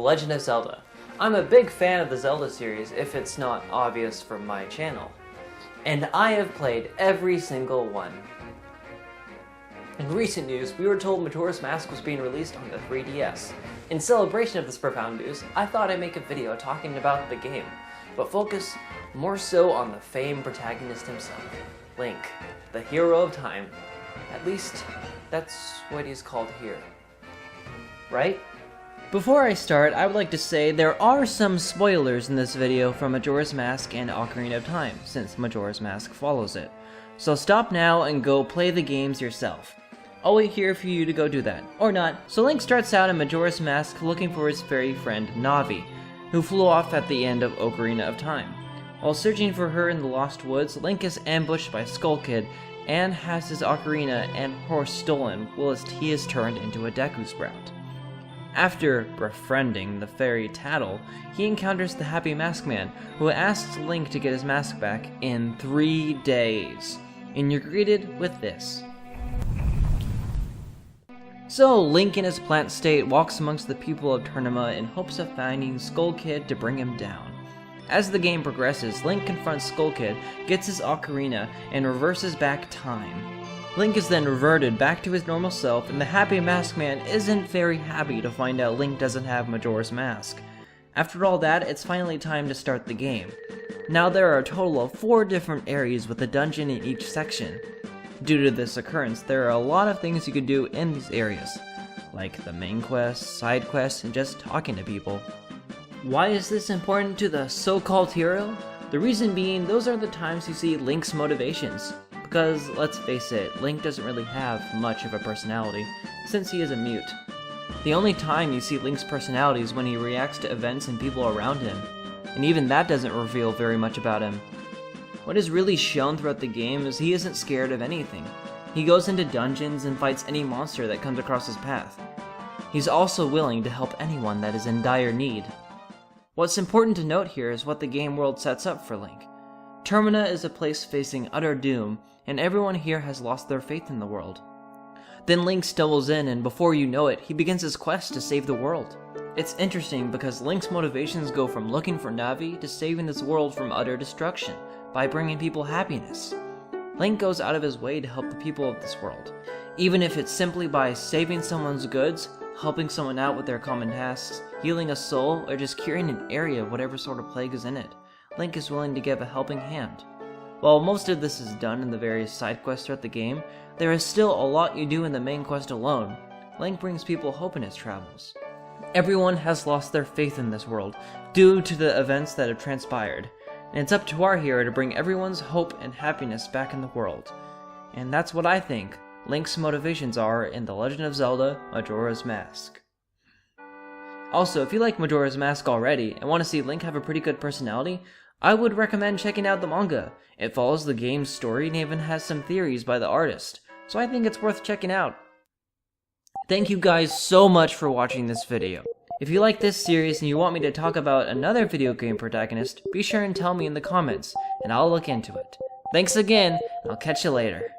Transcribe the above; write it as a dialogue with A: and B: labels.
A: Legend of Zelda. I'm a big fan of the Zelda series, if it's not obvious from my channel. And I have played every single one. In recent news, we were told Majora's Mask was being released on the 3DS. In celebration of this profound news, I thought I'd make a video talking about the game, but focus more so on the famed protagonist himself, Link, the hero of time. At least, that's what he's called here. Right? Before I start, I would like to say there are some spoilers in this video from Majora's Mask and Ocarina of Time, since Majora's Mask follows it. So stop now and go play the games yourself. I'll wait here for you to go do that, or not. So Link starts out in Majora's Mask looking for his fairy friend Navi, who flew off at the end of Ocarina of Time. While searching for her in the Lost Woods, Link is ambushed by Skull Kid and has his ocarina and horse stolen whilst he is turned into a Deku Sprout. After befriending the fairy Tattle, he encounters the Happy Mask Man, who asks Link to get his mask back in 3 days. And you're greeted with this. So, Link in his plant state walks amongst the people of Turnima in hopes of finding Skull Kid to bring him down. As the game progresses, Link confronts Skull Kid, gets his ocarina, and reverses back time. Link is then reverted back to his normal self, and the Happy Mask Man isn't very happy to find out Link doesn't have Majora's Mask. After all that, it's finally time to start the game. Now there are a total of 4 different areas with a dungeon in each section. Due to this occurrence, there are a lot of things you can do in these areas, like the main quests, side quests, and just talking to people. Why is this important to the so-called hero? The reason being, those are the times you see Link's motivations. Because, let's face it, Link doesn't really have much of a personality, since he is a mute. The only time you see Link's personality is when he reacts to events and people around him, and even that doesn't reveal very much about him. What is really shown throughout the game is he isn't scared of anything. He goes into dungeons and fights any monster that comes across his path. He's also willing to help anyone that is in dire need. What's important to note here is what the game world sets up for Link. Termina is a place facing utter doom, and everyone here has lost their faith in the world. Then Link stumbles in, and before you know it, he begins his quest to save the world. It's interesting because Link's motivations go from looking for Navi to saving this world from utter destruction by bringing people happiness. Link goes out of his way to help the people of this world, even if it's simply by saving someone's goods, helping someone out with their common tasks, healing a soul, or just curing an area of whatever sort of plague is in it. Link is willing to give a helping hand. While most of this is done in the various side quests throughout the game, there is still a lot you do in the main quest alone. Link brings people hope in his travels. Everyone has lost their faith in this world due to the events that have transpired, and it's up to our hero to bring everyone's hope and happiness back in the world. And that's what I think Link's motivations are in The Legend of Zelda: Majora's Mask. Also, if you like Majora's Mask already and want to see Link have a pretty good personality, I would recommend checking out the manga. It follows the game's story and even has some theories by the artist, so I think it's worth checking out. Thank you guys so much for watching this video. If you like this series and you want me to talk about another video game protagonist, be sure and tell me in the comments, and I'll look into it. Thanks again, and I'll catch you later.